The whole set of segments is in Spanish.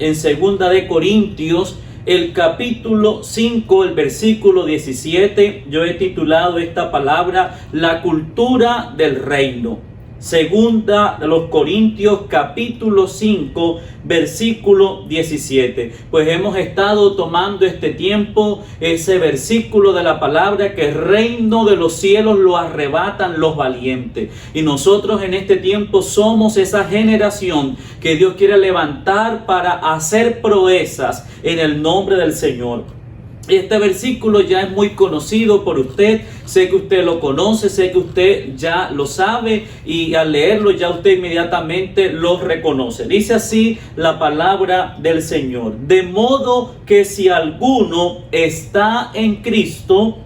en 2 el capítulo 5, el versículo 17. Yo he titulado esta palabra la cultura del reino. 2 Corintios capítulo 5 versículo 17. Pues hemos estado tomando este tiempo ese versículo de la palabra, que el reino de los cielos lo arrebatan los valientes. Y nosotros en este tiempo somos esa generación que Dios quiere levantar para hacer proezas en el nombre del Señor. Este versículo ya es muy conocido por usted, sé que usted lo conoce, sé que usted ya lo sabe, y al leerlo ya usted inmediatamente lo reconoce. Dice así la palabra del Señor: de modo que si alguno está en Cristo,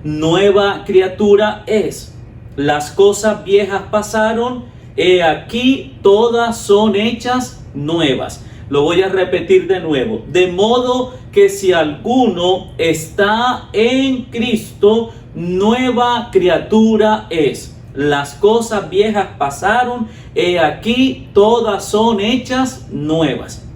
nueva criatura es. Las cosas viejas pasaron, he aquí todas son hechas nuevas. Lo voy a repetir de nuevo. De modo que si alguno está en Cristo, nueva criatura es. Las cosas viejas pasaron, he aquí todas son hechas nuevas.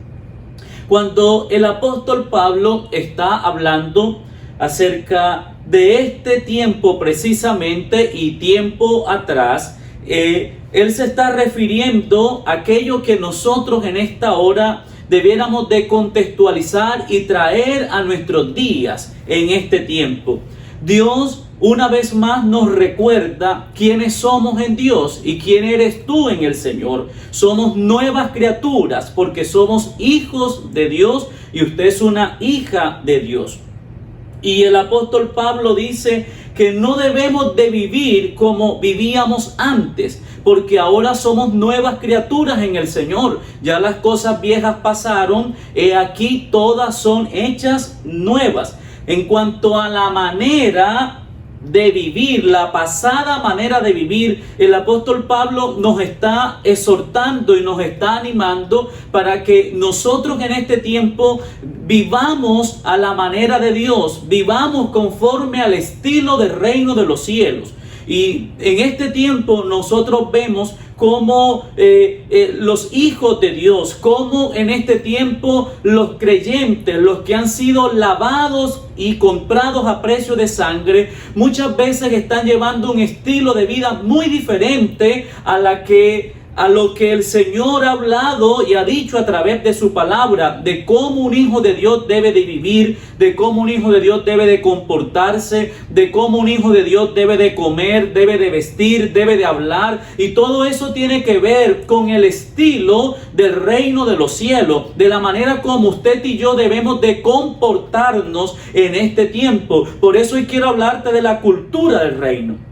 Cuando el apóstol Pablo está hablando acerca de este tiempo precisamente y tiempo atrás, él se está refiriendo a aquello que nosotros en esta hora debiéramos de contextualizar y traer a nuestros días en este tiempo. Dios una vez más nos recuerda quiénes somos en Dios y quién eres tú en el Señor. Somos nuevas criaturas porque somos hijos de Dios y usted es una hija de Dios. Y el apóstol Pablo dice que no debemos de vivir como vivíamos antes, porque ahora somos nuevas criaturas en el Señor. Ya las cosas viejas pasaron, he aquí todas son hechas nuevas. En cuanto a la manera de vivir, la pasada manera de vivir, el apóstol Pablo nos está exhortando y nos está animando para que nosotros en este tiempo vivamos a la manera de Dios, vivamos conforme al estilo del reino de los cielos. Y en este tiempo nosotros vemos cómo los hijos de Dios, cómo en este tiempo los creyentes, los que han sido lavados y comprados a precio de sangre, muchas veces están llevando un estilo de vida muy diferente a lo que el Señor ha hablado y ha dicho a través de su palabra, de cómo un hijo de Dios debe de vivir, de cómo un hijo de Dios debe de comportarse, de cómo un hijo de Dios debe de comer, debe de vestir, debe de hablar. Y todo eso tiene que ver con el estilo del reino de los cielos, de la manera como usted y yo debemos de comportarnos en este tiempo. Por eso hoy quiero hablarte de la cultura del reino.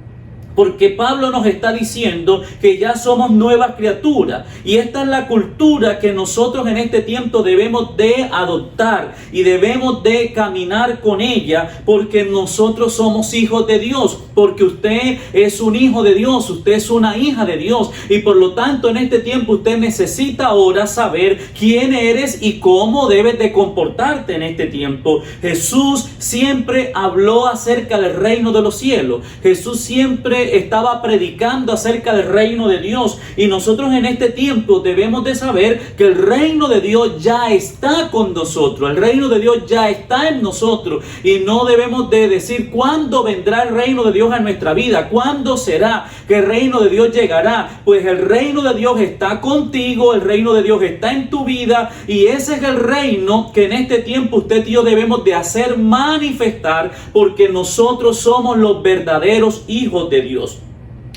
Porque Pablo nos está diciendo que ya somos nuevas criaturas. Y esta es la cultura que nosotros en este tiempo debemos de adoptar. Y debemos de caminar con ella. Porque nosotros somos hijos de Dios. Porque usted es un hijo de Dios. Usted es una hija de Dios. Y por lo tanto en este tiempo usted necesita ahora saber quién eres y cómo debes de comportarte en este tiempo. Jesús siempre habló acerca del reino de los cielos. Jesús siempre estaba predicando acerca del reino de Dios, y nosotros en este tiempo debemos de saber que el reino de Dios ya está con nosotros, el reino de Dios ya está en nosotros, y no debemos de decir cuándo vendrá el reino de Dios a nuestra vida, cuándo será que el reino de Dios llegará. Pues el reino de Dios está contigo, el reino de Dios está en tu vida, y ese es el reino que en este tiempo usted y yo debemos de hacer manifestar, porque nosotros somos los verdaderos hijos de Dios.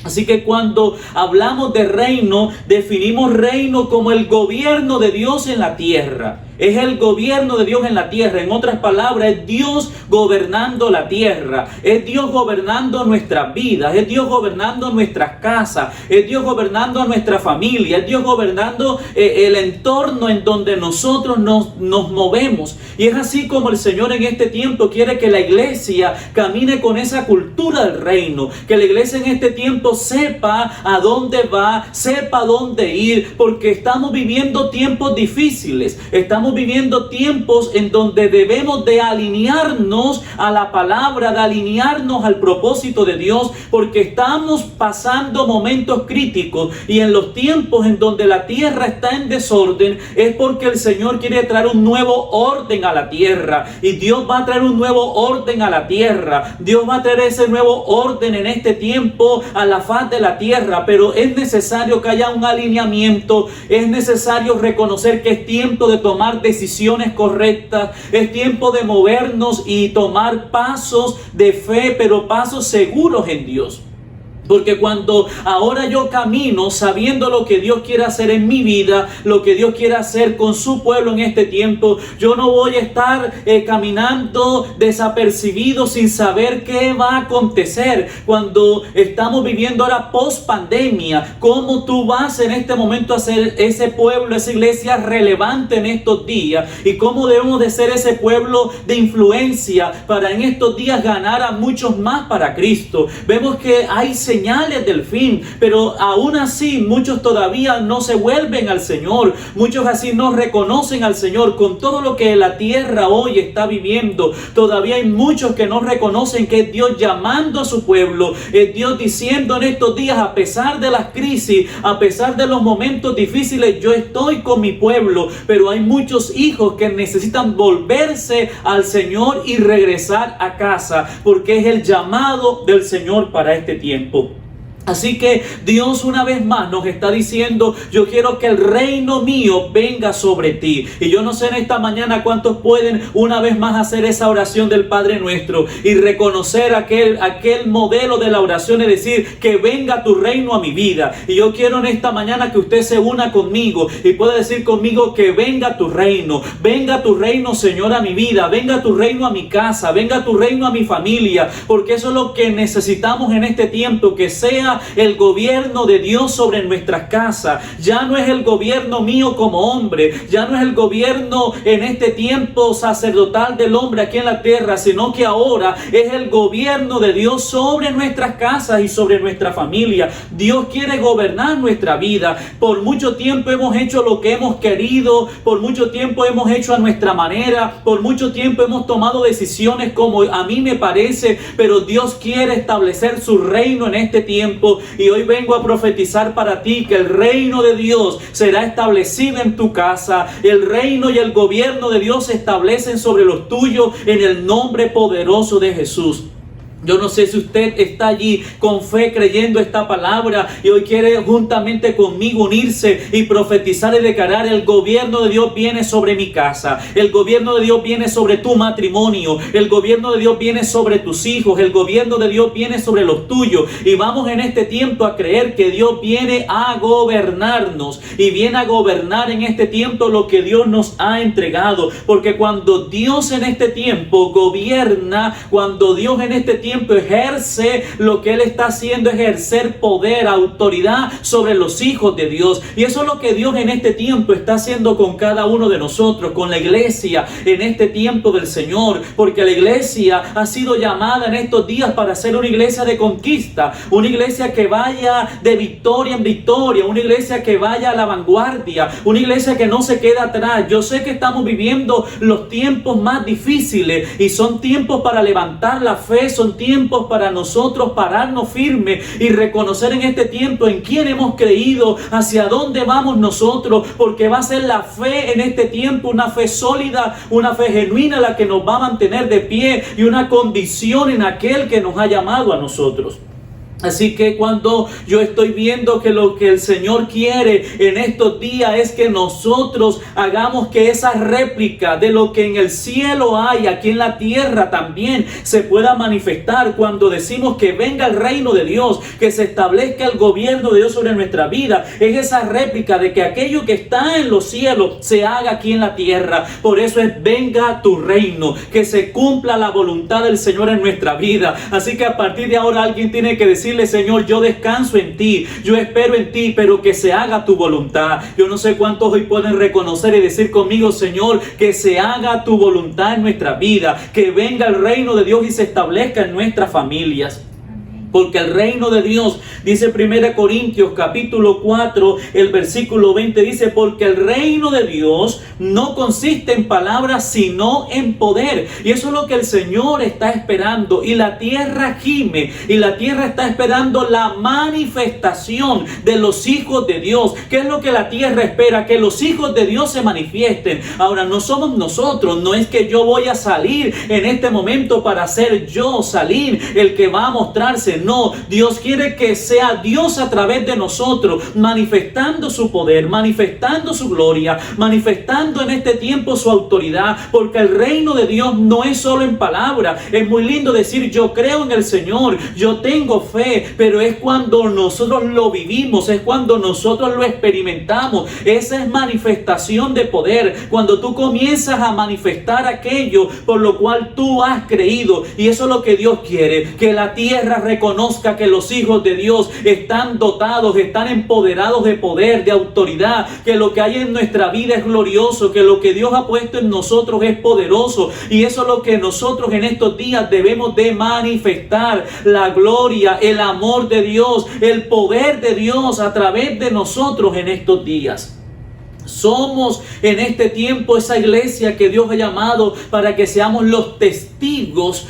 Así que cuando hablamos de reino, definimos reino como el gobierno de Dios en la tierra. Es el gobierno de Dios en la tierra. En otras palabras, es Dios gobernando la tierra. Es Dios gobernando nuestras vidas. Es Dios gobernando nuestras casas. Es Dios gobernando a nuestra familia. Es Dios gobernando el entorno en donde nosotros nos movemos. Y es así como el Señor en este tiempo quiere que la iglesia camine con esa cultura del reino. Que la iglesia en este tiempo sepa a dónde va, sepa a dónde ir. Porque estamos viviendo tiempos difíciles. Estamos estamos viviendo tiempos en donde debemos de alinearnos a la palabra, de alinearnos al propósito de Dios, porque estamos pasando momentos críticos, y en los tiempos en donde la tierra está en desorden es porque el Señor quiere traer un nuevo orden a la tierra, y Dios va a traer un nuevo orden a la tierra. Dios va a traer ese nuevo orden en este tiempo a la faz de la tierra, pero es necesario que haya un alineamiento, es necesario reconocer que es tiempo de tomar decisiones correctas, es tiempo de movernos y tomar pasos de fe, pero pasos seguros en Dios. Porque cuando ahora yo camino sabiendo lo que Dios quiere hacer en mi vida, lo que Dios quiere hacer con su pueblo en este tiempo, yo no voy a estar caminando desapercibido sin saber qué va a acontecer. Cuando estamos viviendo ahora post pandemia, ¿cómo tú vas en este momento a ser ese pueblo, esa iglesia relevante en estos días? ¿Y cómo debemos de ser ese pueblo de influencia para en estos días ganar a muchos más para Cristo? Vemos que hay señales del fin, pero aún así muchos todavía no se vuelven al Señor, muchos así no reconocen al Señor. Con todo lo que la tierra hoy está viviendo, todavía hay muchos que no reconocen que es Dios llamando a su pueblo, es Dios diciendo en estos días, a pesar de las crisis, a pesar de los momentos difíciles, yo estoy con mi pueblo. Pero hay muchos hijos que necesitan volverse al Señor y regresar a casa, porque es el llamado del Señor para este tiempo. Así que Dios una vez más nos está diciendo, yo quiero que el reino mío venga sobre ti. Y yo no sé en esta mañana cuántos pueden una vez más hacer esa oración del Padre Nuestro y reconocer aquel modelo de la oración, es decir, que venga tu reino a mi vida. Y yo quiero en esta mañana que usted se una conmigo y pueda decir conmigo que venga tu reino, Señor, a mi vida, venga tu reino a mi casa, venga tu reino a mi familia, porque eso es lo que necesitamos en este tiempo, que sea el gobierno de Dios sobre nuestras casas. Ya no es el gobierno mío como hombre, ya no es el gobierno en este tiempo sacerdotal del hombre aquí en la tierra, sino que ahora es el gobierno de Dios sobre nuestras casas y sobre nuestra familia. Dios quiere gobernar nuestra vida. Por mucho tiempo hemos hecho lo que hemos querido, por mucho tiempo hemos hecho a nuestra manera, por mucho tiempo hemos tomado decisiones como a mí me parece, pero Dios quiere establecer su reino en este tiempo. Y hoy vengo a profetizar para ti que el reino de Dios será establecido en tu casa. El reino y el gobierno de Dios se establecen sobre los tuyos en el nombre poderoso de Jesús. Yo no sé si usted está allí con fe creyendo esta palabra y hoy quiere juntamente conmigo unirse y profetizar y declarar: el gobierno de Dios viene sobre mi casa, el gobierno de Dios viene sobre tu matrimonio, el gobierno de Dios viene sobre tus hijos, el gobierno de Dios viene sobre los tuyos. Y vamos en este tiempo a creer que Dios viene a gobernarnos y viene a gobernar en este tiempo lo que Dios nos ha entregado, porque cuando Dios en este tiempo gobierna, cuando Dios en este tiempo ejerce, lo que Él está haciendo es ejercer poder, autoridad sobre los hijos de Dios. Y eso es lo que Dios en este tiempo está haciendo con cada uno de nosotros, con la iglesia en este tiempo del Señor, porque la iglesia ha sido llamada en estos días para ser una iglesia de conquista, una iglesia que vaya de victoria en victoria, una iglesia que vaya a la vanguardia, una iglesia que no se queda atrás. Yo sé que estamos viviendo los tiempos más difíciles y son tiempos para levantar la fe, son tiempos para nosotros pararnos firmes y reconocer en este tiempo en quién hemos creído, hacia dónde vamos nosotros, porque va a ser la fe en este tiempo, una fe sólida, una fe genuina, la que nos va a mantener de pie, y una condición en aquel que nos ha llamado a nosotros. Así que cuando yo estoy viendo que lo que el Señor quiere en estos días es que nosotros hagamos que esa réplica de lo que en el cielo hay, aquí en la tierra también se pueda manifestar. Cuando decimos que venga el reino de Dios, que se establezca el gobierno de Dios sobre nuestra vida, es esa réplica de que aquello que está en los cielos se haga aquí en la tierra. Por eso es: venga tu reino, que se cumpla la voluntad del Señor en nuestra vida. Así que a partir de ahora alguien tiene que decir: Señor, yo descanso en ti, yo espero en ti, pero que se haga tu voluntad. Yo no sé cuántos hoy pueden reconocer y decir conmigo: Señor, que se haga tu voluntad en nuestra vida, que venga el reino de Dios y se establezca en nuestras familias. Porque el reino de Dios, dice 1 Corintios capítulo 4, el versículo 20, dice: porque el reino de Dios no consiste en palabras, sino en poder. Y eso es lo que el Señor está esperando. Y la tierra gime, y la tierra está esperando la manifestación de los hijos de Dios. ¿Qué es lo que la tierra espera? Que los hijos de Dios se manifiesten. Ahora, no somos nosotros, no es que yo voy a salir en este momento para ser yo salir el que va a mostrarse. No, Dios quiere que sea Dios a través de nosotros, manifestando su poder, manifestando su gloria, manifestando en este tiempo su autoridad, porque el reino de Dios no es solo en palabra. Es muy lindo decir yo creo en el Señor, yo tengo fe, pero es cuando nosotros lo vivimos, es cuando nosotros lo experimentamos. Esa es manifestación de poder, cuando tú comienzas a manifestar aquello por lo cual tú has creído. Y eso es lo que Dios quiere, que la tierra reconozca que los hijos de Dios están dotados, están empoderados de poder, de autoridad, que lo que hay en nuestra vida es glorioso, que lo que Dios ha puesto en nosotros es poderoso. Y eso es lo que nosotros en estos días debemos de manifestar: la gloria, el amor de Dios, el poder de Dios a través de nosotros en estos días. Somos en este tiempo esa iglesia que Dios ha llamado para que seamos los testigos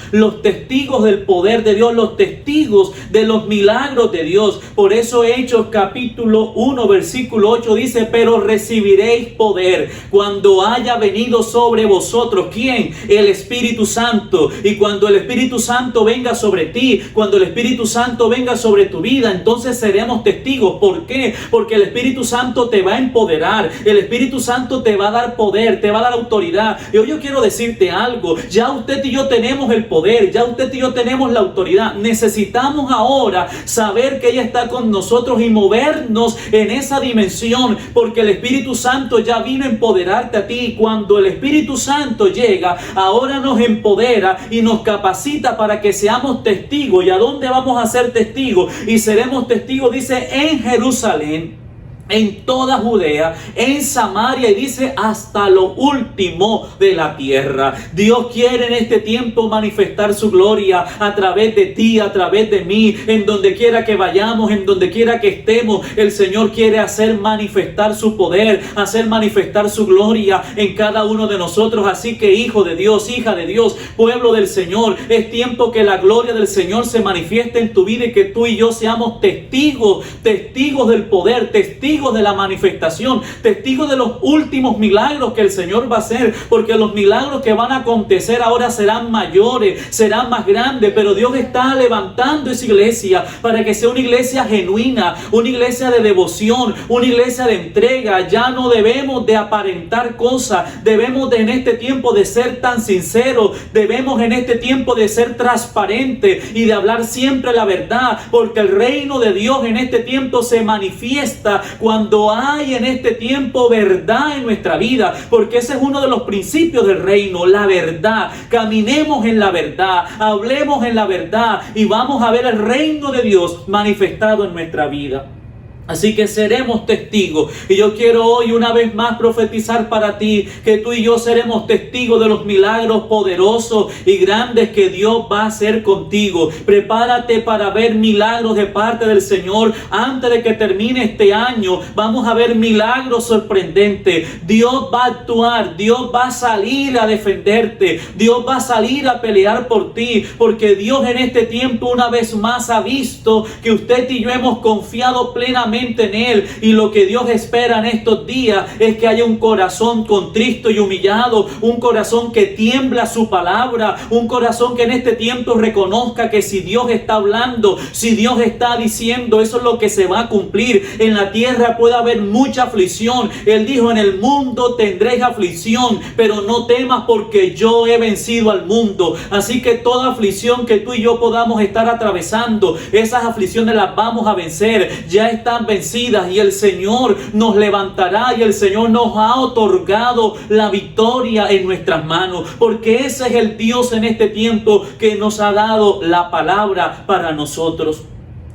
del poder de Dios, los testigos de los milagros de Dios. Por eso Hechos capítulo 1 versículo 8 dice: pero recibiréis poder cuando haya venido sobre vosotros. ¿Quién? El Espíritu Santo. Y cuando el Espíritu Santo venga sobre ti, cuando el Espíritu Santo venga sobre tu vida, entonces seremos testigos. ¿Por qué? Porque el Espíritu Santo te va a empoderar. El Espíritu Santo te va a dar poder, te va a dar autoridad. Y hoy yo quiero decirte algo: ya usted y yo tenemos el poder, ya usted y yo tenemos la autoridad. Necesitamos ahora saber que ella está con nosotros y movernos en esa dimensión, porque el Espíritu Santo ya vino a empoderarte a ti. Y cuando el Espíritu Santo llega, ahora nos empodera y nos capacita para que seamos testigos. ¿Y a dónde vamos a ser testigos? Y seremos testigos, dice, en Jerusalén, en toda Judea, en Samaria, y dice hasta lo último de la tierra. Dios quiere en este tiempo manifestar su gloria a través de ti, a través de mí, en donde quiera que vayamos, en donde quiera que estemos. El Señor quiere hacer manifestar su poder, hacer manifestar su gloria en cada uno de nosotros. Así que, hijo de Dios, hija de Dios, pueblo del Señor, es tiempo que la gloria del Señor se manifieste en tu vida y que tú y yo seamos testigos del poder, testigos de la manifestación, testigos de los últimos milagros que el Señor va a hacer, porque los milagros que van a acontecer ahora serán mayores, serán más grandes, pero Dios está levantando esa iglesia para que sea una iglesia genuina, una iglesia de devoción, una iglesia de entrega. Ya no debemos de aparentar cosas, debemos en este tiempo de ser tan sinceros, debemos en este tiempo de ser transparentes y de hablar siempre la verdad, porque el reino de Dios en este tiempo se manifiesta cuando hay en este tiempo verdad en nuestra vida, porque ese es uno de los principios del reino, la verdad. Caminemos en la verdad, hablemos en la verdad y vamos a ver el reino de Dios manifestado en nuestra vida. Así que seremos testigos. Y yo quiero hoy una vez más profetizar para ti que tú y yo seremos testigos de los milagros poderosos y grandes que Dios va a hacer contigo. Prepárate para ver milagros de parte del Señor. Antes de que termine este año, vamos a ver milagros sorprendentes. Dios va a actuar, Dios va a salir a defenderte, Dios va a salir a pelear por ti, porque Dios en este tiempo una vez más ha visto que usted y yo hemos confiado plenamente en Él, y lo que Dios espera en estos días es que haya un corazón contristo y humillado, un corazón que tiembla su palabra, un corazón que en este tiempo reconozca que si Dios está hablando, si Dios está diciendo, eso es lo que se va a cumplir. En la tierra puede haber mucha aflicción. Él dijo: en el mundo tendréis aflicción, pero no temas, porque yo he vencido al mundo. Así que toda aflicción que tú y yo podamos estar atravesando, esas aflicciones las vamos a vencer. Ya están vencidas y el Señor nos levantará, y el Señor nos ha otorgado la victoria en nuestras manos, porque ese es el Dios en este tiempo que nos ha dado la palabra para nosotros.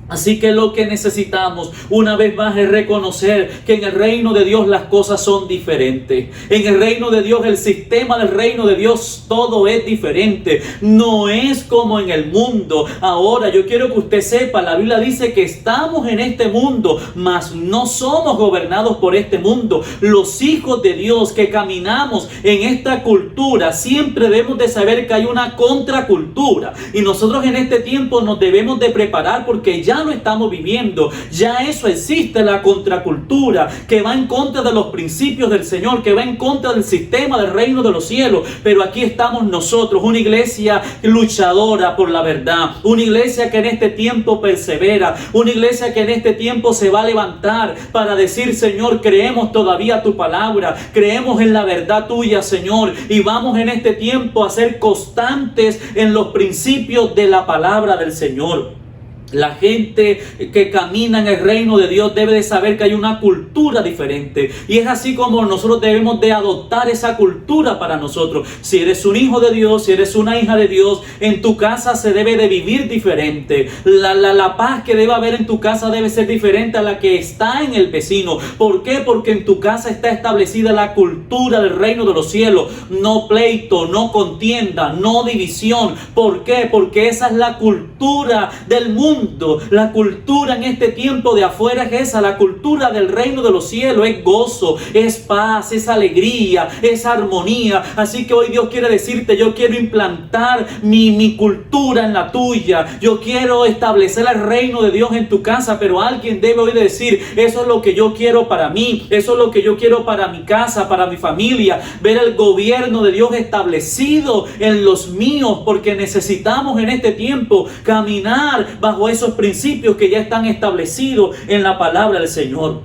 Así que lo que necesitamos una vez más es reconocer que en el reino de Dios las cosas son diferentes. En el reino de Dios, el sistema del reino de Dios, todo es diferente. No es como en el mundo. Ahora yo quiero que usted sepa, la Biblia dice que estamos en este mundo, mas no somos gobernados por este mundo. Los hijos de Dios que caminamos en esta cultura, siempre debemos de saber que hay una contracultura. Y nosotros en este tiempo nos debemos de preparar porque ya no estamos viviendo, ya eso existe, la contracultura que va en contra de los principios del Señor, que va en contra del sistema del reino de los cielos. Pero aquí estamos nosotros, una iglesia luchadora por la verdad, una iglesia que en este tiempo persevera, una iglesia que en este tiempo se va a levantar para decir: Señor, creemos todavía tu palabra, creemos en la verdad tuya, Señor, y vamos en este tiempo a ser constantes en los principios de la palabra del Señor. La gente que camina en el reino de Dios debe de saber que hay una cultura diferente, y es así como nosotros debemos de adoptar esa cultura para nosotros. Si eres un hijo de Dios, si eres una hija de Dios, en tu casa se debe de vivir diferente. La paz que debe haber en tu casa debe ser diferente a la que está en el vecino. ¿Por qué? Porque en tu casa está establecida la cultura del reino de los cielos. No pleito, no contienda, no división. ¿Por qué? Porque esa es la cultura del mundo. La cultura en este tiempo de afuera es esa, la cultura del reino de los cielos es gozo, es paz, es alegría, es armonía. Así que hoy Dios quiere decirte: yo quiero implantar mi cultura en la tuya, yo quiero establecer el reino de Dios en tu casa. Pero alguien debe hoy decir: eso es lo que yo quiero para mí, eso es lo que yo quiero para mi casa, para mi familia, ver el gobierno de Dios establecido en los míos, porque necesitamos en este tiempo caminar bajo esos principios que ya están establecidos en la palabra del Señor.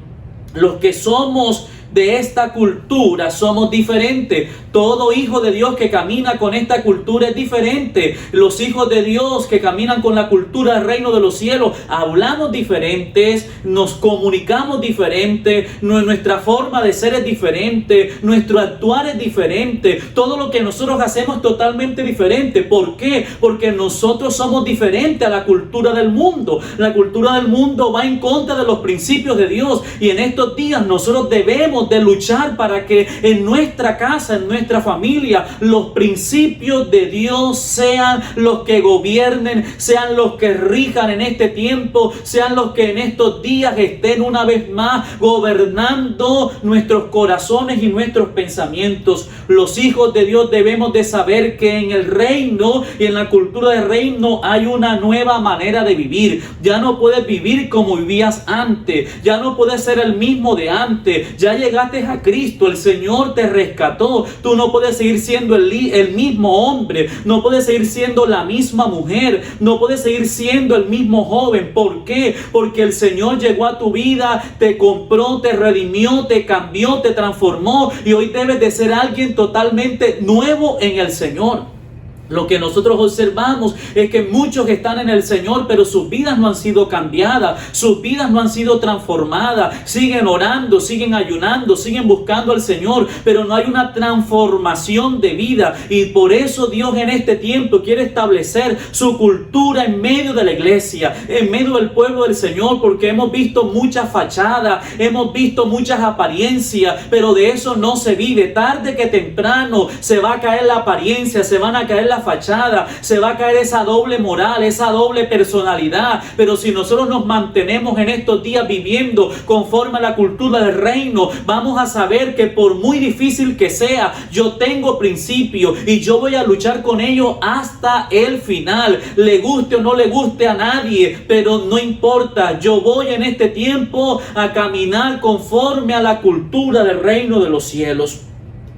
Los que somos de esta cultura somos diferentes. Todo hijo de Dios que camina con esta cultura es diferente. Los hijos de Dios que caminan con la cultura del reino de los cielos hablamos diferentes, nos comunicamos diferente, nuestra forma de ser es diferente, nuestro actuar es diferente, todo lo que nosotros hacemos es totalmente diferente. ¿Por qué? Porque nosotros somos diferentes a la cultura del mundo. La cultura del mundo va en contra de los principios de Dios, y en estos días nosotros debemos de luchar para que en nuestra casa, en nuestra familia, los principios de Dios sean los que gobiernen, sean los que rijan en este tiempo, sean los que en estos días estén una vez más gobernando nuestros corazones y nuestros pensamientos. Los hijos de Dios debemos de saber que en el reino y en la cultura del reino hay una nueva manera de vivir. Ya no puedes vivir como vivías antes, ya no puedes ser el mismo de antes. Ya llegaste a Cristo, el Señor te rescató. Tú no puedes seguir siendo el mismo hombre, no puedes seguir siendo la misma mujer, no puedes seguir siendo el mismo joven. ¿Por qué? Porque el Señor llegó a tu vida, te compró, te redimió, te cambió, te transformó, y hoy debes de ser alguien totalmente nuevo en el Señor. Lo que nosotros observamos es que muchos están en el Señor, pero sus vidas no han sido cambiadas, sus vidas no han sido transformadas. Siguen orando, siguen ayunando, siguen buscando al Señor, pero no hay una transformación de vida. Y por eso Dios en este tiempo quiere establecer su cultura en medio de la iglesia, en medio del pueblo del Señor, porque hemos visto muchas fachadas, hemos visto muchas apariencias, pero de eso no se vive. Tarde que temprano se va a caer la apariencia, se van a caer las fachada, se va a caer esa doble moral, esa doble personalidad. Pero si nosotros nos mantenemos en estos días viviendo conforme a la cultura del reino, vamos a saber que por muy difícil que sea, yo tengo principios y yo voy a luchar con ellos hasta el final, le guste o no le guste a nadie, pero no importa, yo voy en este tiempo a caminar conforme a la cultura del reino de los cielos.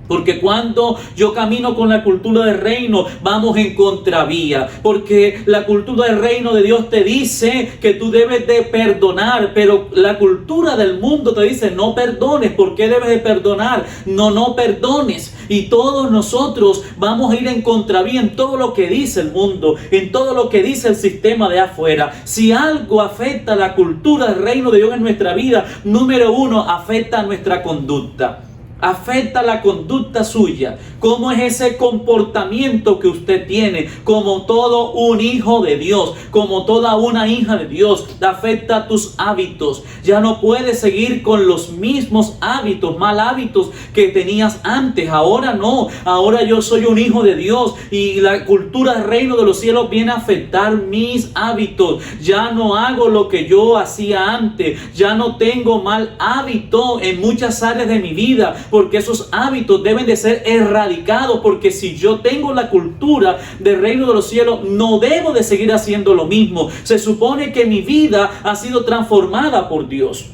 Porque cuando yo camino con la cultura del reino, vamos en contravía. Porque la cultura del reino de Dios te dice que tú debes de perdonar, pero la cultura del mundo te dice no perdones. ¿Por qué debes de perdonar? No perdones. Y todos nosotros vamos a ir en contravía en todo lo que dice el mundo, en todo lo que dice el sistema de afuera. Si algo afecta a la cultura del reino de Dios en nuestra vida, número uno, afecta a nuestra conducta. afecta la conducta suya. ¿Cómo es ese comportamiento que usted tiene? Como todo un hijo de Dios, como toda una hija de Dios, afecta tus hábitos. Ya no puedes seguir con los mismos hábitos, mal hábitos que tenías antes. Ahora no, ahora yo soy un hijo de Dios y la cultura del reino de los cielos viene a afectar mis hábitos. Ya no hago lo que yo hacía antes, ya no tengo mal hábito en muchas áreas de mi vida, porque esos hábitos deben de ser erradicados, porque si yo tengo la cultura del reino de los cielos, no debo de seguir haciendo lo mismo. Se supone que mi vida ha sido transformada por Dios.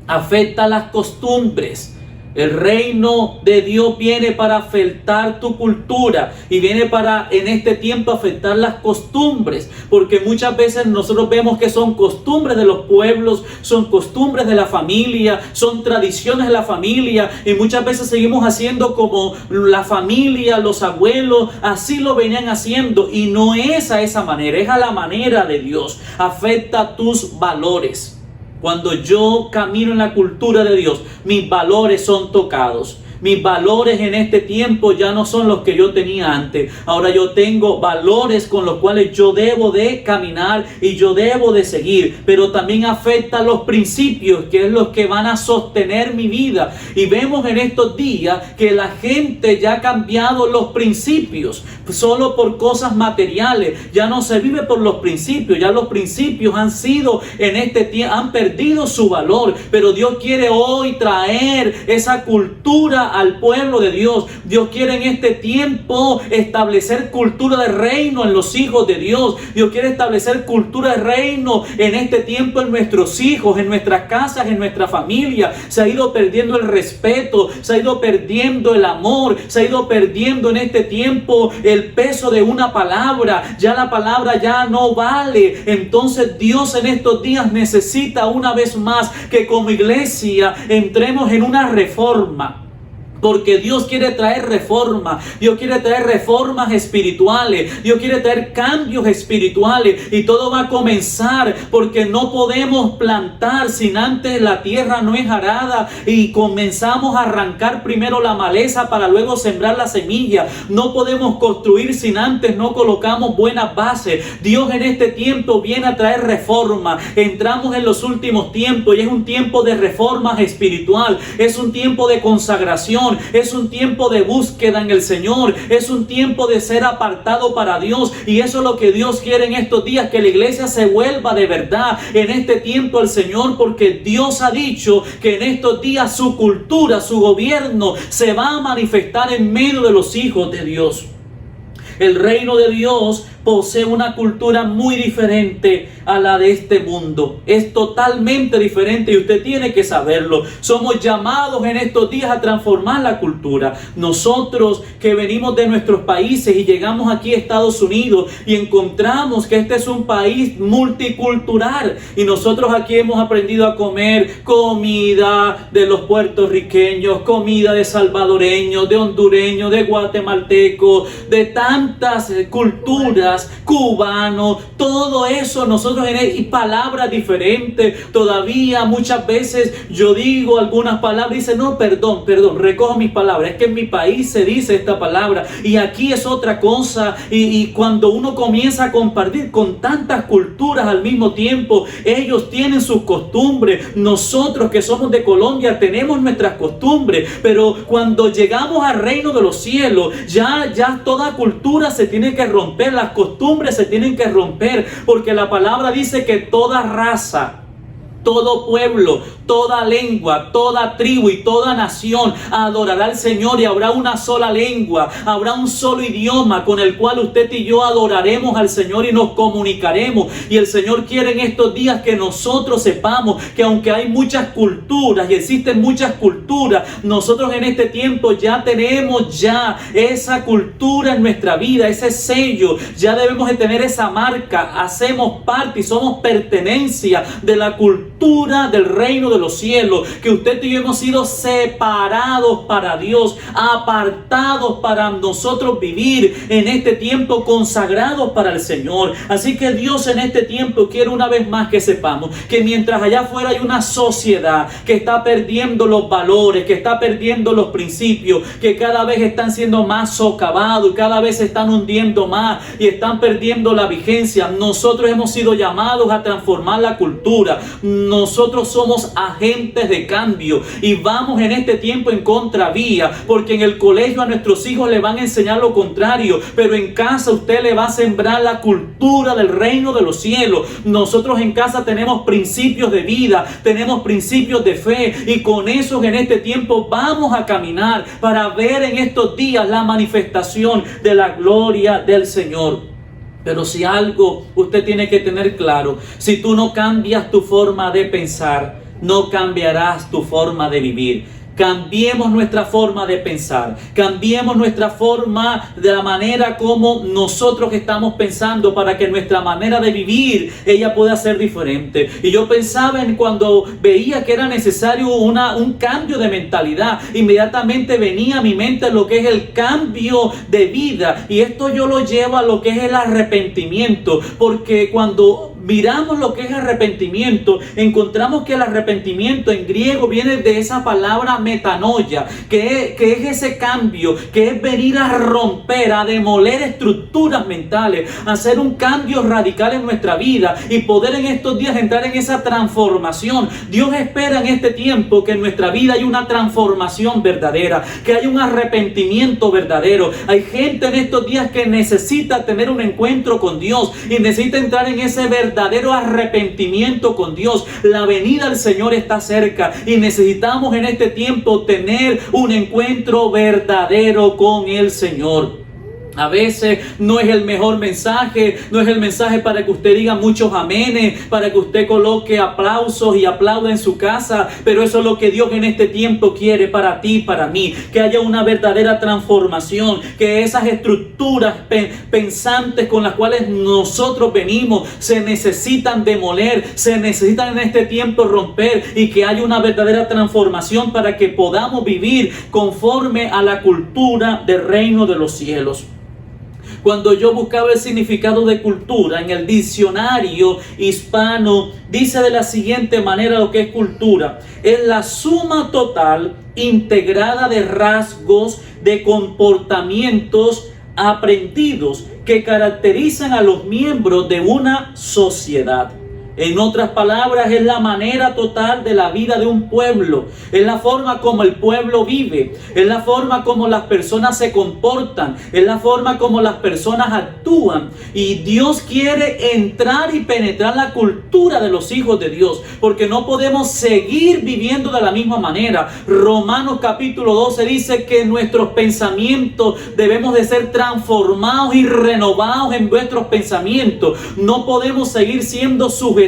Afecta las costumbres. El reino de Dios viene para afectar tu cultura y viene para en este tiempo afectar las costumbres, porque muchas veces nosotros vemos que son costumbres de los pueblos, son costumbres de la familia, son tradiciones de la familia, y muchas veces seguimos haciendo como la familia, los abuelos, así lo venían haciendo, y no es a esa manera, es a la manera de Dios. Afecta tus valores. Cuando yo camino en la cultura de Dios, mis valores son tocados. Mis valores en este tiempo ya no son los que yo tenía antes. Ahora yo tengo valores con los cuales yo debo de caminar y yo debo de seguir. Pero también afecta a los principios, que es los que van a sostener mi vida. Y vemos en estos días que la gente ya ha cambiado los principios solo por cosas materiales. Ya no se vive por los principios. Ya los principios han sido en este tiempo, han perdido su valor. Pero Dios quiere hoy traer esa cultura al pueblo de Dios. Dios quiere en este tiempo establecer cultura de reino en los hijos de Dios. Dios quiere establecer cultura de reino en este tiempo en nuestros hijos, en nuestras casas, en nuestra familia. Se ha ido perdiendo el respeto, se ha ido perdiendo el amor, se ha ido perdiendo en este tiempo el peso de una palabra. Ya la palabra ya no vale. Entonces Dios en estos días necesita una vez más que como iglesia entremos en una reforma. Porque Dios quiere traer reforma, Dios quiere traer reformas espirituales, Dios quiere traer cambios espirituales, y todo va a comenzar porque no podemos plantar sin antes la tierra no es arada y comenzamos a arrancar primero la maleza para luego sembrar la semilla. No podemos construir sin antes no colocamos buenas bases. Dios en este tiempo viene a traer reforma. Entramos en los últimos tiempos y es un tiempo de reformas espiritual, es un tiempo de consagración. Es un tiempo de búsqueda en el Señor. Es un tiempo de ser apartado para Dios. Y eso es lo que Dios quiere en estos días, que la iglesia se vuelva de verdad en este tiempo al Señor, porque Dios ha dicho que en estos días su cultura, su gobierno se va a manifestar en medio de los hijos de Dios. El reino de Dios posee una cultura muy diferente a la de este mundo. Es totalmente diferente y usted tiene que saberlo. Somos llamados en estos días a transformar la cultura. Nosotros que venimos de nuestros países y llegamos aquí a Estados Unidos y encontramos que este es un país multicultural, y nosotros aquí hemos aprendido a comer comida de los puertorriqueños, comida de salvadoreños, de hondureños, de guatemaltecos, de tantas culturas, cubano, todo eso nosotros y palabras diferentes. Todavía muchas veces yo digo algunas palabras y dice no, perdón, recojo mis palabras, es que en mi país se dice esta palabra y aquí es otra cosa. Y cuando uno comienza a compartir con tantas culturas al mismo tiempo, ellos tienen sus costumbres, nosotros que somos de Colombia tenemos nuestras costumbres, pero cuando llegamos al reino de los cielos, ya toda cultura se tiene que romper, las costumbres se tienen que romper, porque la palabra dice que toda raza, todo pueblo, toda lengua, toda tribu y toda nación adorará al Señor, y habrá una sola lengua, habrá un solo idioma con el cual usted y yo adoraremos al Señor y nos comunicaremos. Y el Señor quiere en estos días que nosotros sepamos que aunque hay muchas culturas y existen muchas culturas, nosotros en este tiempo ya tenemos ya esa cultura en nuestra vida, ese sello, ya debemos de tener esa marca, hacemos parte y somos pertenencia de la cultura cultura del reino de los cielos, que usted y yo hemos sido separados para Dios, apartados para nosotros vivir en este tiempo, consagrados para el Señor. Así que Dios en este tiempo quiere una vez más que sepamos que mientras allá afuera hay una sociedad que está perdiendo los valores, que está perdiendo los principios, que cada vez están siendo más socavados y cada vez se están hundiendo más y están perdiendo la vigencia, nosotros hemos sido llamados a transformar la cultura. Nosotros somos agentes de cambio y vamos en este tiempo en contravía, porque en el colegio a nuestros hijos le van a enseñar lo contrario, pero en casa usted le va a sembrar la cultura del reino de los cielos. Nosotros en casa tenemos principios de vida, tenemos principios de fe, y con esos en este tiempo vamos a caminar para ver en estos días la manifestación de la gloria del Señor. Pero si algo usted tiene que tener claro, si tú no cambias tu forma de pensar, no cambiarás tu forma de vivir. Cambiemos nuestra forma de pensar, cambiemos nuestra forma de la manera como nosotros estamos pensando, para que nuestra manera de vivir ella pueda ser diferente. Y yo pensaba en cuando veía que era necesario un cambio de mentalidad, inmediatamente venía a mi mente lo que es el cambio de vida, y esto yo lo llevo a lo que es el arrepentimiento, porque cuando miramos lo que es arrepentimiento, encontramos que el arrepentimiento en griego viene de esa palabra metanoia, que es ese cambio, que es venir a romper, a demoler estructuras mentales, a hacer un cambio radical en nuestra vida y poder en estos días entrar en esa transformación. Dios espera en este tiempo que en nuestra vida haya una transformación verdadera, que haya un arrepentimiento verdadero. Hay gente en estos días que necesita tener un encuentro con Dios y necesita entrar en ese verdadero arrepentimiento con Dios. La venida del Señor está cerca y necesitamos en este tiempo tener un encuentro verdadero con el Señor. A veces no es el mejor mensaje, no es el mensaje para que usted diga muchos amenes, para que usted coloque aplausos y aplauda en su casa, pero eso es lo que Dios en este tiempo quiere para ti y para mí, que haya una verdadera transformación, que esas estructuras pensantes con las cuales nosotros venimos se necesitan demoler, se necesitan en este tiempo romper, y que haya una verdadera transformación para que podamos vivir conforme a la cultura del reino de los cielos. Cuando yo buscaba el significado de cultura en el diccionario hispano, dice de la siguiente manera lo que es cultura: es la suma total integrada de rasgos, de comportamientos aprendidos que caracterizan a los miembros de una sociedad. En otras palabras, es la manera total de la vida de un pueblo, es la forma como el pueblo vive, es la forma como las personas se comportan, es la forma como las personas actúan. Y Dios quiere entrar y penetrar la cultura de los hijos de Dios, porque no podemos seguir viviendo de la misma manera. Romanos capítulo 12 dice que nuestros pensamientos debemos de ser transformados y renovados en nuestros pensamientos. No podemos seguir siendo sujetados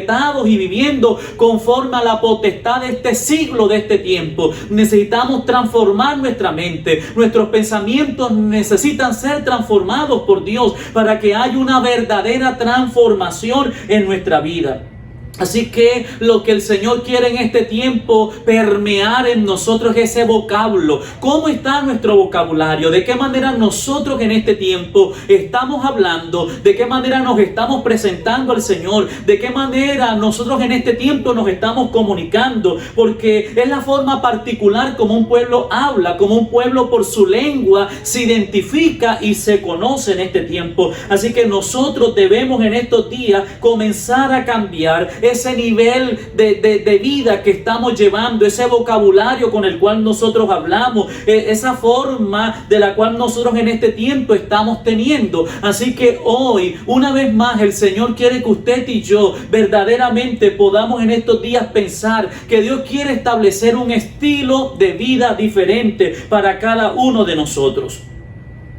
y viviendo conforme a la potestad de este siglo, de este tiempo. Necesitamos transformar nuestra mente. Nuestros pensamientos necesitan ser transformados por Dios para que haya una verdadera transformación en nuestra vida. Así que lo que el Señor quiere en este tiempo permear en nosotros es ese vocablo. ¿Cómo está nuestro vocabulario? ¿De qué manera nosotros en este tiempo estamos hablando? ¿De qué manera nos estamos presentando al Señor? ¿De qué manera nosotros en este tiempo nos estamos comunicando? Porque es la forma particular como un pueblo habla, como un pueblo por su lengua se identifica y se conoce en este tiempo. Así que nosotros debemos en estos días comenzar a cambiar ese nivel de vida que estamos llevando, ese vocabulario con el cual nosotros hablamos, esa forma de la cual nosotros en este tiempo estamos teniendo. Así que hoy, una vez más, el Señor quiere que usted y yo verdaderamente podamos en estos días pensar que Dios quiere establecer un estilo de vida diferente para cada uno de nosotros.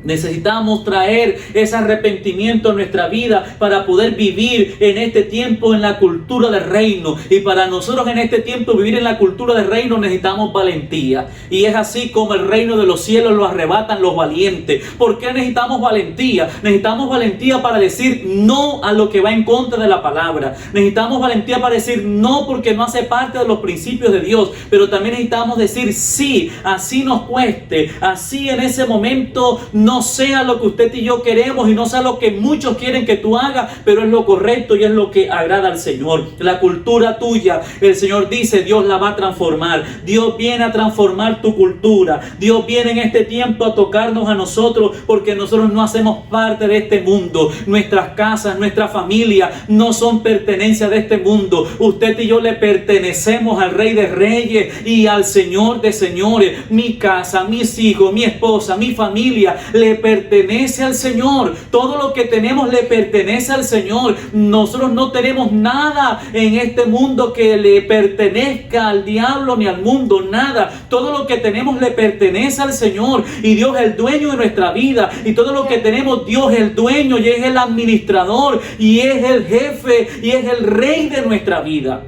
Necesitamos traer ese arrepentimiento a nuestra vida para poder vivir en este tiempo en la cultura del reino. Y para nosotros en este tiempo vivir en la cultura del reino necesitamos valentía. Y es así como el reino de los cielos lo arrebatan los valientes. ¿Por qué necesitamos valentía? Necesitamos valentía para decir no a lo que va en contra de la palabra. Necesitamos valentía para decir no porque no hace parte de los principios de Dios. Pero también necesitamos decir sí, así nos cueste, así en ese momento no sea lo que usted y yo queremos y no sea lo que muchos quieren que tú hagas, pero es lo correcto y es lo que agrada al Señor. La cultura tuya, el Señor dice, Dios la va a transformar. Dios viene a transformar tu cultura. Dios viene en este tiempo a tocarnos a nosotros porque nosotros no hacemos parte de este mundo. Nuestras casas, nuestra familia no son pertenencia de este mundo. Usted y yo le pertenecemos al Rey de Reyes y al Señor de Señores. Mi casa, mis hijos, mi esposa, mi familia le pertenece al Señor. Todo lo que tenemos le pertenece al Señor. Nosotros no tenemos nada en este mundo que le pertenezca al diablo ni al mundo, nada. Todo lo que tenemos le pertenece al Señor y Dios es el dueño de nuestra vida. Y todo lo que tenemos, Dios es el dueño y es el administrador y es el jefe y es el rey de nuestra vida.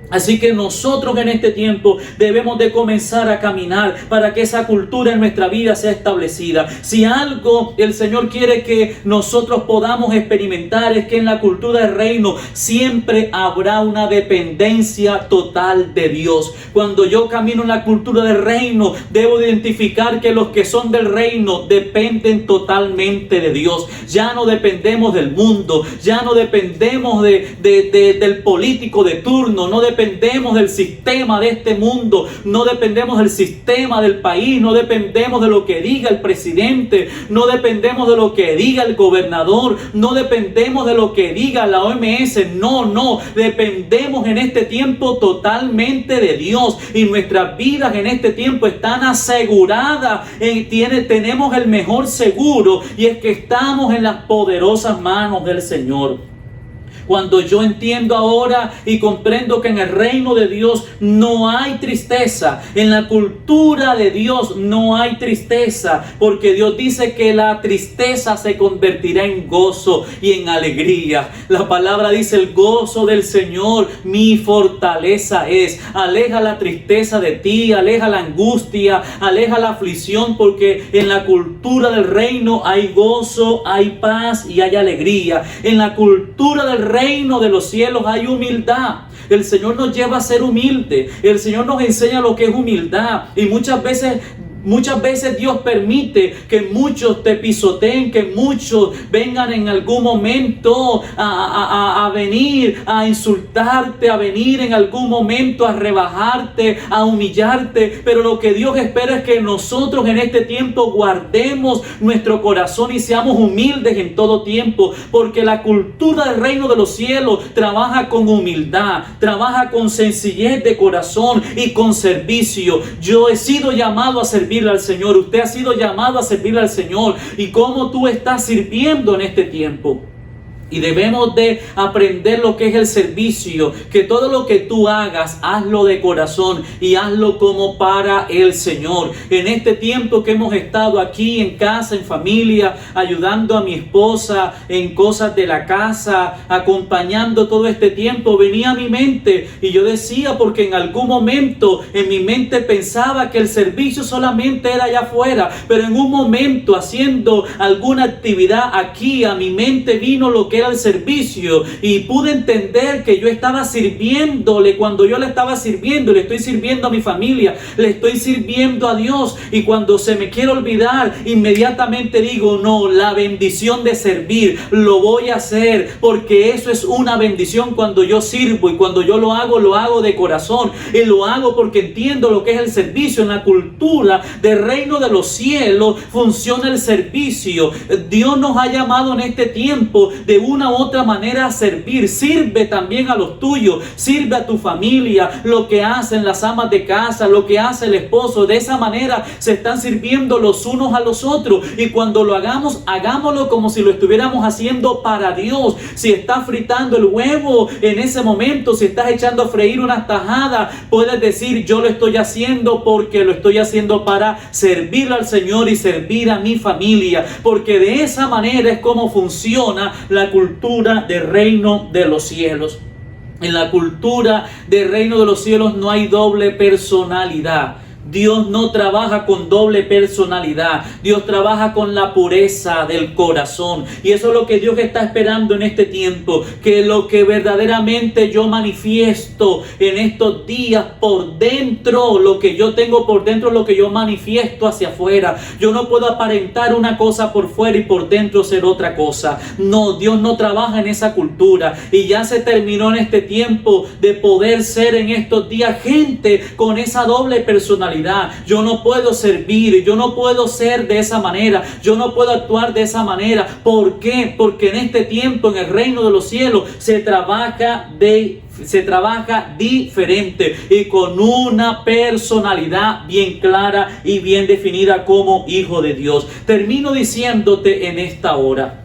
Así que nosotros en este tiempo debemos de comenzar a caminar para que esa cultura en nuestra vida sea establecida. Si algo el Señor quiere que nosotros podamos experimentar es que en la cultura del reino siempre habrá una dependencia total de Dios. Cuando yo camino en la cultura del reino, debo identificar que los que son del reino dependen totalmente de Dios. Ya no dependemos del mundo, ya no dependemos del político de turno, no dependemos del sistema de este mundo, no dependemos del sistema del país, no dependemos de lo que diga el presidente, no dependemos de lo que diga el gobernador, no dependemos de lo que diga la OMS, no, dependemos en este tiempo totalmente de Dios y nuestras vidas en este tiempo están aseguradas, tenemos el mejor seguro y es que estamos en las poderosas manos del Señor. Cuando yo entiendo ahora y comprendo que en el reino de Dios no hay tristeza, en la cultura de Dios no hay tristeza, porque Dios dice que la tristeza se convertirá en gozo y en alegría. La palabra dice: el gozo del Señor mi fortaleza es. Aleja la tristeza de ti, aleja la angustia, aleja la aflicción, porque en la cultura del reino hay gozo, hay paz y hay alegría. En la cultura del reino de los cielos hay humildad. El Señor nos lleva a ser humilde. El Señor nos enseña lo que es humildad. Y muchas veces Dios permite que muchos te pisoteen, que muchos vengan en algún momento a venir a insultarte, a venir en algún momento a rebajarte, a humillarte. Pero lo que Dios espera es que nosotros en este tiempo guardemos nuestro corazón y seamos humildes en todo tiempo, porque la cultura del reino de los cielos trabaja con humildad, trabaja con sencillez de corazón y con servicio. Yo he sido llamado a servirle al Señor, usted ha sido llamado a servirle al Señor. ¿Y cómo tú estás sirviendo en este tiempo? Y debemos de aprender lo que es el servicio, que todo lo que tú hagas, hazlo de corazón y hazlo como para el Señor. En este tiempo que hemos estado aquí en casa, en familia, ayudando a mi esposa en cosas de la casa, acompañando todo este tiempo, venía a mi mente y yo decía, porque en algún momento en mi mente pensaba que el servicio solamente era allá afuera, pero en un momento haciendo alguna actividad aquí, a mi mente vino lo que era el servicio y pude entender que yo estaba sirviéndole. Cuando yo le estaba sirviendo, le estoy sirviendo a mi familia, le estoy sirviendo a Dios, y cuando se me quiere olvidar, inmediatamente digo: no, la bendición de servir, lo voy a hacer, porque eso es una bendición cuando yo sirvo, y cuando yo lo hago de corazón, y lo hago porque entiendo lo que es el servicio. En la cultura del reino de los cielos funciona el servicio. Dios nos ha llamado en este tiempo de una u otra manera a servir. Sirve también a los tuyos, sirve a tu familia, lo que hacen las amas de casa, lo que hace el esposo. De esa manera se están sirviendo los unos a los otros, y cuando lo hagamos, hagámoslo como si lo estuviéramos haciendo para Dios. Si estás fritando el huevo en ese momento, si estás echando a freír unas tajadas, puedes decir: yo lo estoy haciendo porque lo estoy haciendo para servir al Señor y servir a mi familia, porque de esa manera es como funciona la cultura del reino de los cielos. En la cultura del reino de los cielos no hay doble personalidad. Dios no trabaja con doble personalidad. Dios trabaja con la pureza del corazón. Y eso es lo que Dios está esperando en este tiempo. Que lo que verdaderamente yo manifiesto en estos días por dentro, lo que yo tengo por dentro, lo que yo manifiesto hacia afuera. Yo no puedo aparentar una cosa por fuera y por dentro ser otra cosa. No, Dios no trabaja en esa cultura. Y ya se terminó en este tiempo de poder ser en estos días gente con esa doble personalidad. Yo no puedo servir, yo no puedo ser de esa manera, yo no puedo actuar de esa manera. ¿Por qué? Porque en este tiempo, en el reino de los cielos, se trabaja diferente y con una personalidad bien clara y bien definida como hijo de Dios. Termino diciéndote en esta hora: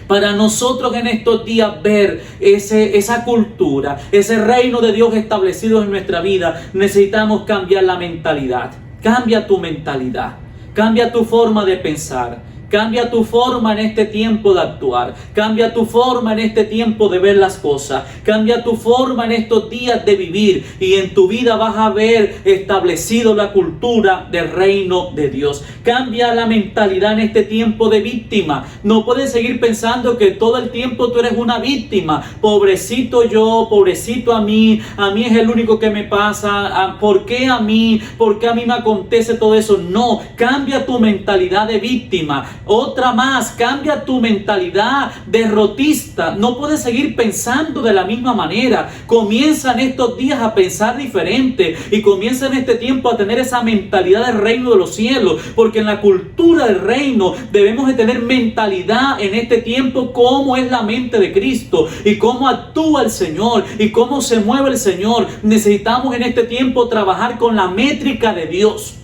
para nosotros en estos días ver esa cultura, ese reino de Dios establecido en nuestra vida, necesitamos cambiar la mentalidad. Cambia tu mentalidad, cambia tu forma de pensar. Cambia tu forma en este tiempo de actuar. Cambia tu forma en este tiempo de ver las cosas. Cambia tu forma en estos días de vivir. Y en tu vida vas a ver establecido la cultura del reino de Dios. Cambia la mentalidad en este tiempo de víctima. No puedes seguir pensando que todo el tiempo tú eres una víctima. Pobrecito yo, pobrecito a mí es el único que me pasa. ¿Por qué a mí? ¿Por qué a mí me acontece todo eso? No, cambia tu mentalidad de víctima. Otra más, cambia tu mentalidad derrotista. No puedes seguir pensando de la misma manera. Comienza en estos días a pensar diferente y comienza en este tiempo a tener esa mentalidad del reino de los cielos, porque en la cultura del reino debemos de tener mentalidad en este tiempo como es la mente de Cristo y cómo actúa el Señor y cómo se mueve el Señor. Necesitamos en este tiempo trabajar con la métrica de Dios,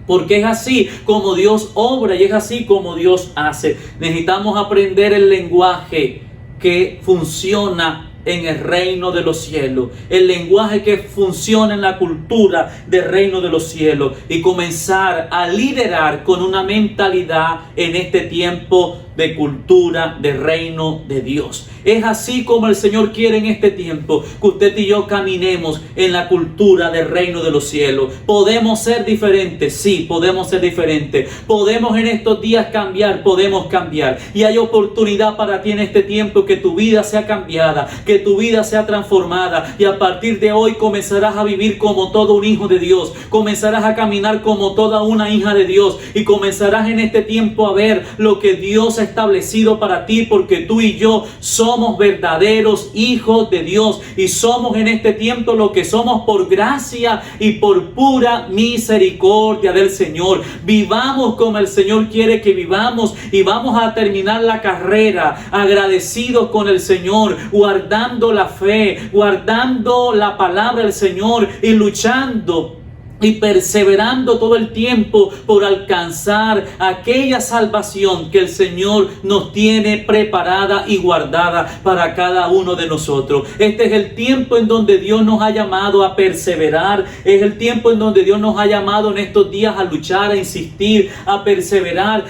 porque es así como Dios obra y es así como Dios hace. Necesitamos aprender el lenguaje que funciona en el reino de los cielos, el lenguaje que funciona en la cultura del reino de los cielos, y comenzar a liderar con una mentalidad en este tiempo de cultura del reino de Dios. Es así como el Señor quiere en este tiempo que usted y yo caminemos en la cultura del reino de los cielos. Podemos ser diferentes, sí, podemos ser diferentes. Podemos en estos días cambiar, podemos cambiar. Y hay oportunidad para ti en este tiempo que tu vida sea cambiada, que tu vida sea transformada. Y a partir de hoy comenzarás a vivir como todo un hijo de Dios. Comenzarás a caminar como toda una hija de Dios. Y comenzarás en este tiempo a ver lo que Dios ha establecido para ti, porque tú y yo somos verdaderos hijos de Dios y somos en este tiempo lo que somos por gracia y por pura misericordia del Señor. Vivamos como el Señor quiere que vivamos y vamos a terminar la carrera agradecidos con el Señor, guardando la fe, guardando la palabra del Señor y luchando y perseverando todo el tiempo por alcanzar aquella salvación que el Señor nos tiene preparada y guardada para cada uno de nosotros. Este es el tiempo en donde Dios nos ha llamado a perseverar. Es el tiempo en donde Dios nos ha llamado en estos días a luchar, a insistir, a perseverar.